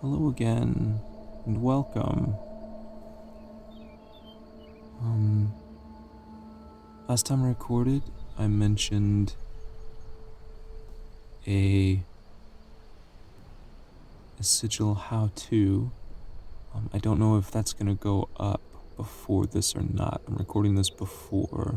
Hello again, and welcome. Last time I recorded, I mentioned a sigil how-to. I don't know if that's gonna go up before this or not. I'm recording this before,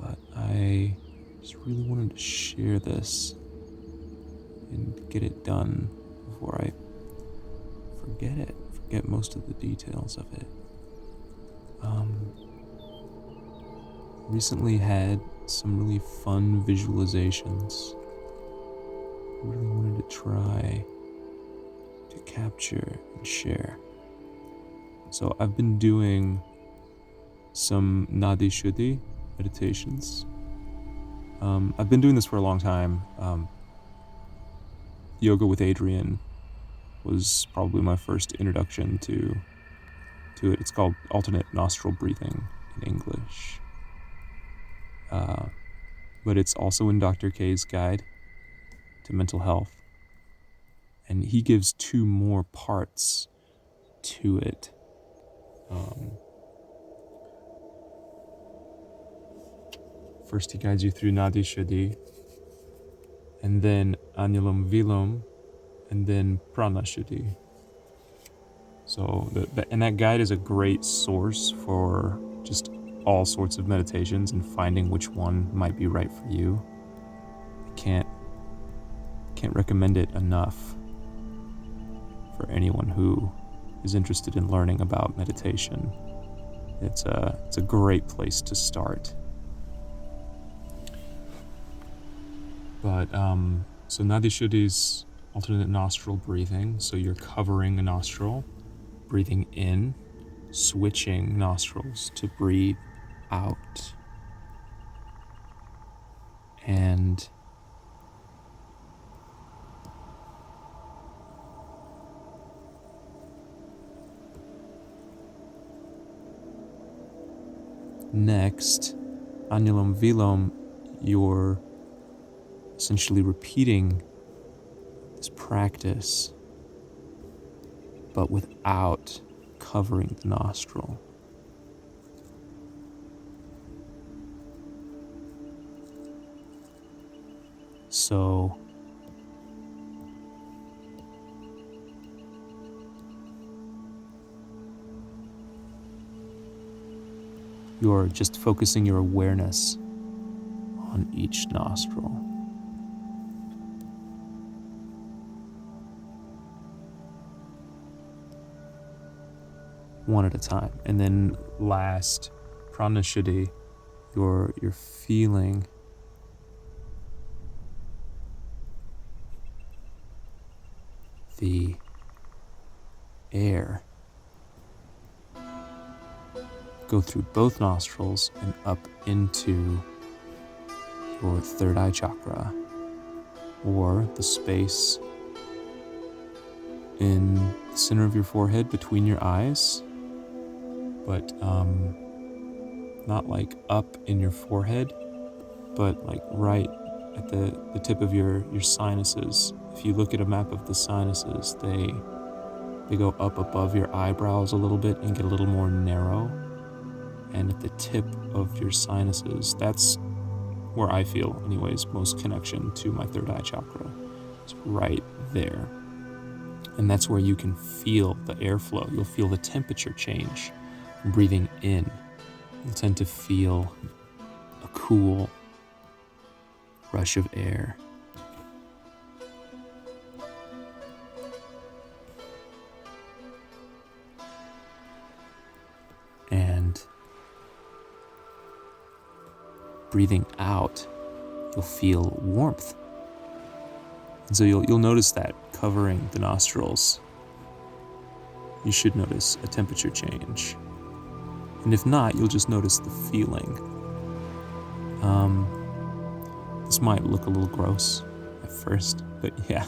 but I just really wanted to share this and get it done before I forget most of the details of it. Recently had some really fun visualizations. I really wanted to try to capture and share. So I've been doing some Nadi Shuddhi meditations. I've been doing this for a long time. Yoga with Adrian was probably my first introduction to it. It's called alternate nostril breathing in English. But it's also in Dr. K's guide to mental health. And he gives two more parts to it. First he guides you through Nadi Shuddhi, and then Anulom Vilom, and then Prana Shuddhi. So, and that guide is a great source for just all sorts of meditations and finding which one might be right for you. I can't recommend it enough for anyone who is interested in learning about meditation. It's a great place to start. But so Nadi Shuddhi's alternate nostril breathing. So you're covering a nostril, breathing in, switching nostrils to breathe out. And next, Anulom Vilom, you're essentially repeating this practice, but without covering the nostril. So you're just focusing your awareness on each nostril. One at a time. And then last, Prana Shuddhi, you're feeling the air go through both nostrils and up into your third eye chakra, or the space in the center of your forehead between your eyes, but not like up in your forehead, but like right at the tip of your sinuses. If you look at a map of the sinuses, they go up above your eyebrows a little bit and get a little more narrow. And at the tip of your sinuses, that's where I feel, anyways, most connection to my third eye chakra. It's right there. And that's where you can feel the airflow. You'll feel the temperature change from breathing in. You'll tend to feel a cool rush of air. And breathing out, you'll feel warmth. And so you'll notice that covering the nostrils, you should notice a temperature change. And if not, you'll just notice the feeling. This might look a little gross at first, but yeah,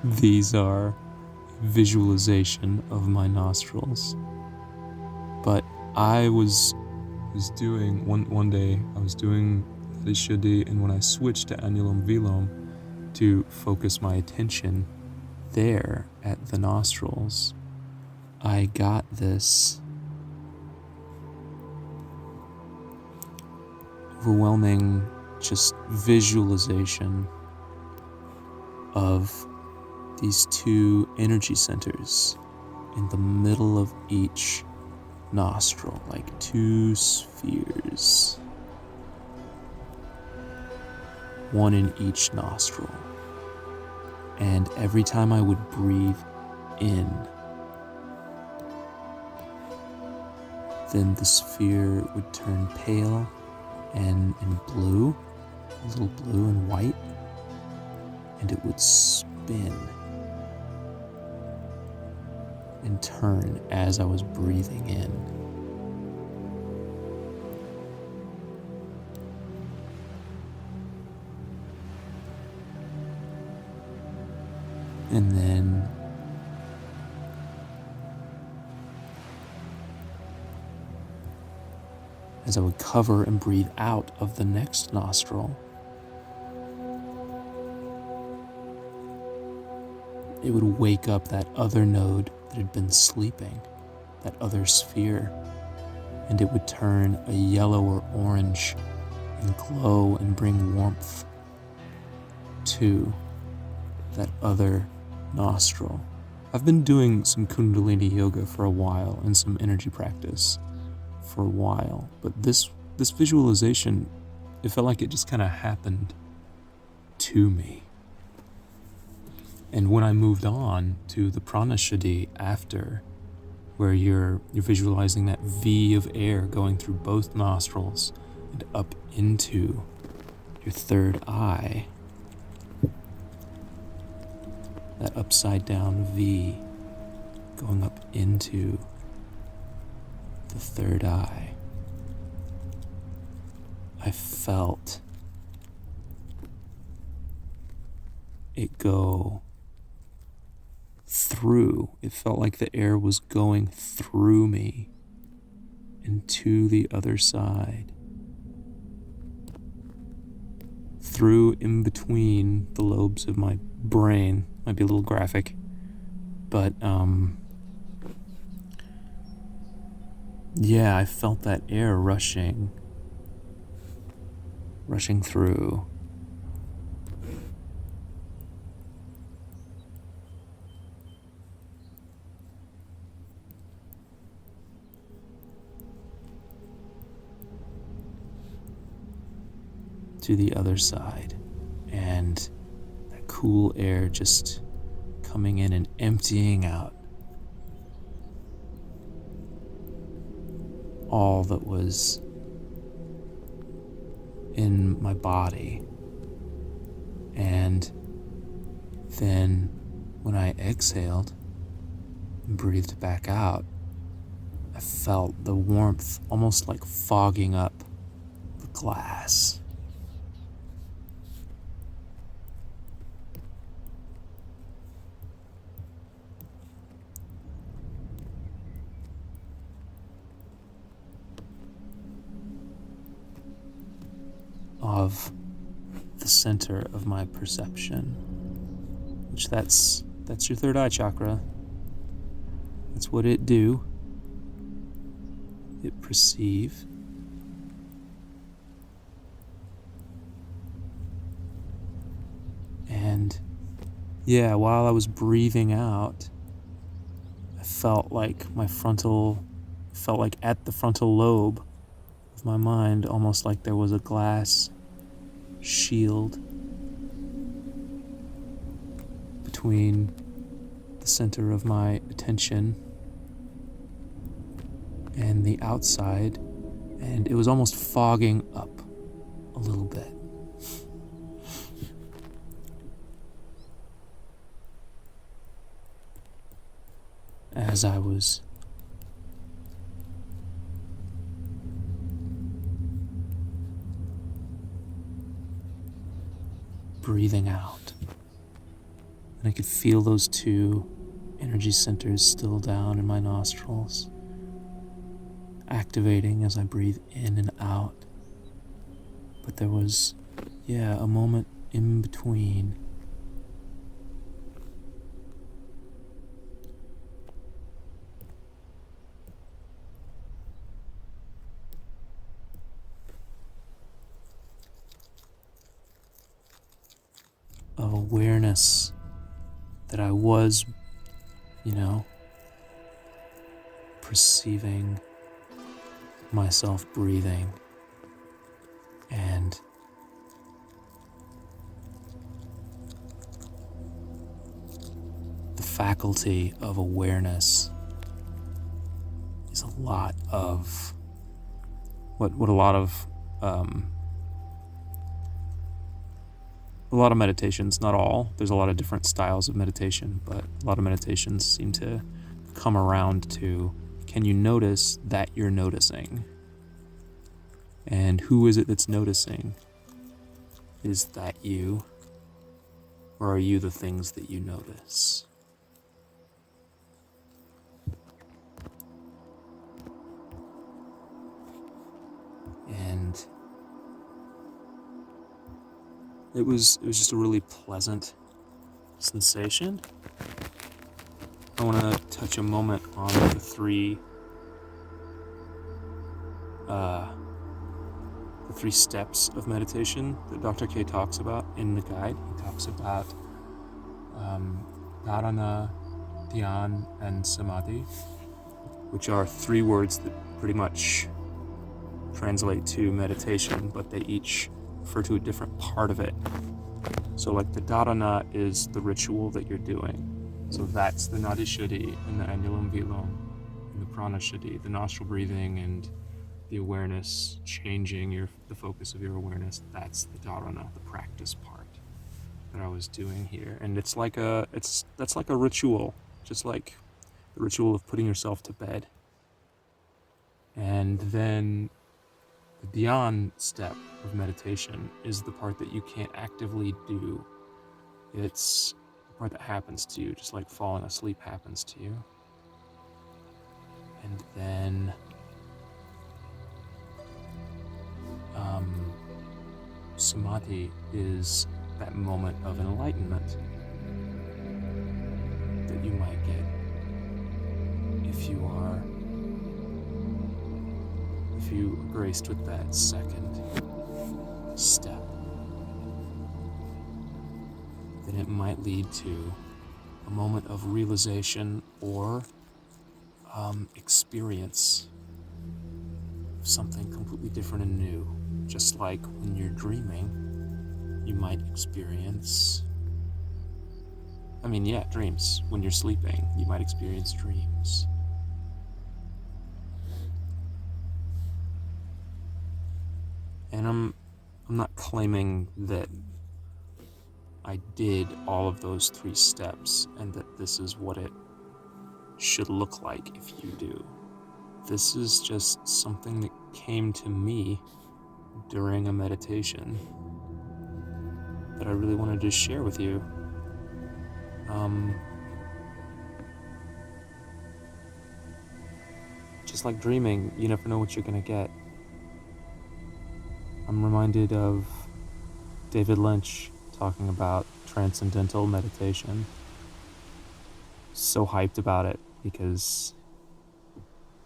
these are visualization of my nostrils. But I was doing, one day, I was doing the Shuddhi, and when I switched to Anulom Vilom to focus my attention, there at the nostrils, I got this overwhelming just visualization of these two energy centers in the middle of each nostril, like two spheres, one in each nostril. And every time I would breathe in, then the sphere would turn pale and blue, a little blue and white, and it would spin and turn as I was breathing in. And then as I would cover and breathe out of the next nostril, it would wake up that other node that had been sleeping, that other sphere, and it would turn a yellow or orange and glow and bring warmth to that other nostril. I've been doing some Kundalini yoga for a while and some energy practice for a while, but this visualization, it felt like it just kind of happened to me. And when I moved on to the Prana Shuddhi after, where you're visualizing that V of air going through both nostrils and up into your third eye, that upside down V going up into the third eye, I felt it go through. It felt like the air was going through me and to the other side, through in between the lobes of my brain. Might be a little graphic, but yeah, I felt that air rushing through. To the other side, and that cool air just coming in and emptying out all that was in my body. And then when I exhaled and breathed back out, I felt the warmth almost like fogging up the glass. Of the center of my perception, which that's your third eye chakra. That's what it do. It perceive. And yeah, while I was breathing out, I felt like at the frontal lobe of my mind, almost like there was a glass shield between the center of my attention and the outside, and it was almost fogging up a little bit. As I was breathing out, and I could feel those two energy centers still down in my nostrils, activating as I breathe in and out. But there was, a moment in between of awareness that I was, perceiving myself breathing, and the faculty of awareness is a lot of what a lot of meditations, not all, there's a lot of different styles of meditation, but a lot of meditations seem to come around to, can you notice that you're noticing? And who is it that's noticing? Is that you? Or are you the things that you notice? And it was just a really pleasant sensation. I want to touch a moment on the three steps of meditation that Dr. K talks about in the guide. He talks about dharana, dhyan, and samadhi, which are three words that pretty much translate to meditation, but they each refer to a different part of it. So like the dharana is the ritual that you're doing. So that's the Nadi Shuddhi and the Anulom Vilom and the Prana Shuddhi, the nostril breathing and the awareness, changing the focus of your awareness. That's the dharana, the practice part that I was doing here. And that's like a ritual, just like the ritual of putting yourself to bed. And then the dhyan step of meditation is the part that you can't actively do. It's the part that happens to you, just like falling asleep happens to you. And then samadhi is that moment of enlightenment that you might get if you are graced with that second step. Then it might lead to a moment of realization or experience of something completely different and new. Just like when you're dreaming, you might experience, dreams. When you're sleeping, you might experience dreams. And I'm not claiming that I did all of those three steps and that this is what it should look like if you do. This is just something that came to me during a meditation that I really wanted to share with you. Just like dreaming, you never know what you're gonna get. I'm reminded of David Lynch talking about transcendental meditation. So hyped about it because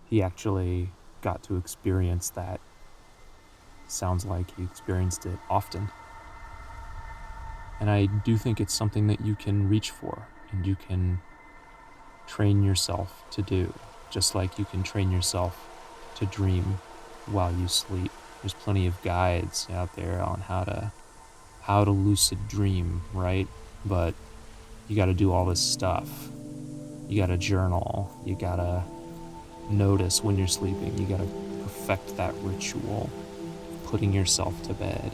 he actually got to experience that. Sounds like he experienced it often. And I do think it's something that you can reach for and you can train yourself to do, just like you can train yourself to dream while you sleep. There's plenty of guides out there on how to lucid dream, right? But you got to do all this stuff. You got to journal. You got to notice when you're sleeping. You got to perfect that ritual, putting yourself to bed.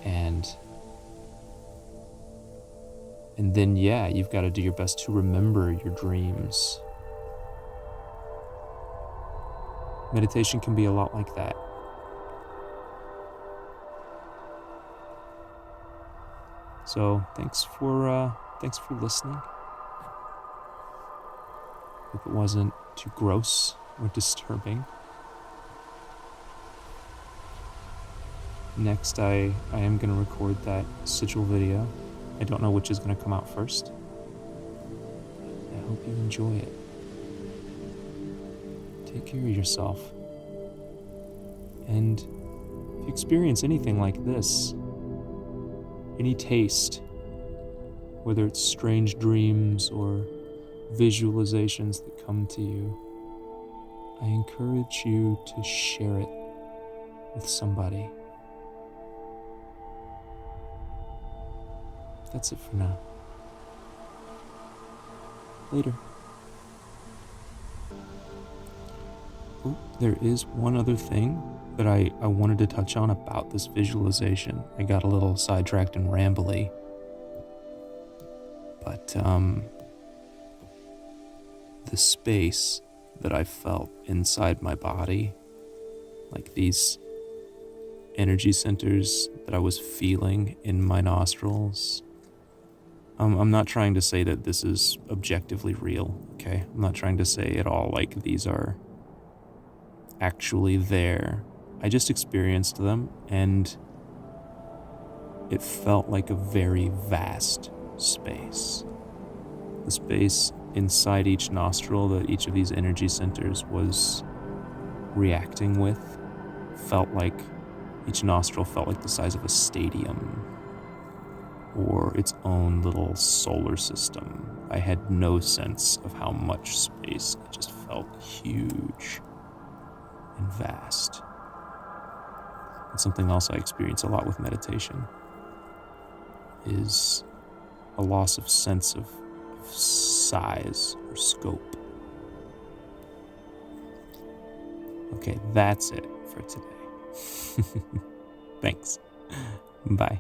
And then, you've got to do your best to remember your dreams. Meditation can be a lot like that. So thanks for listening. Hope it wasn't too gross or disturbing. Next, I am going to record that sigil video. I don't know which is going to come out first. I hope you enjoy it. Take care of yourself. And if you experience anything like this, any taste, whether it's strange dreams or visualizations that come to you, I encourage you to share it with somebody. That's it for now. Later. Oh, there is one other thing that I wanted to touch on about this visualization. I got a little sidetracked and rambly. But, the space that I felt inside my body, like these energy centers that I was feeling in my nostrils. I'm not trying to say that this is objectively real, okay? I'm not trying to say at all like these are actually there. I just experienced them, and it felt like a very vast space. The space inside each nostril that each of these energy centers was reacting with felt like each nostril felt like the size of a stadium or its own little solar system. I had no sense of how much space. It just felt huge and vast. And something else I experience a lot with meditation is a loss of sense of size or scope. Okay, that's it for today. Thanks. Bye.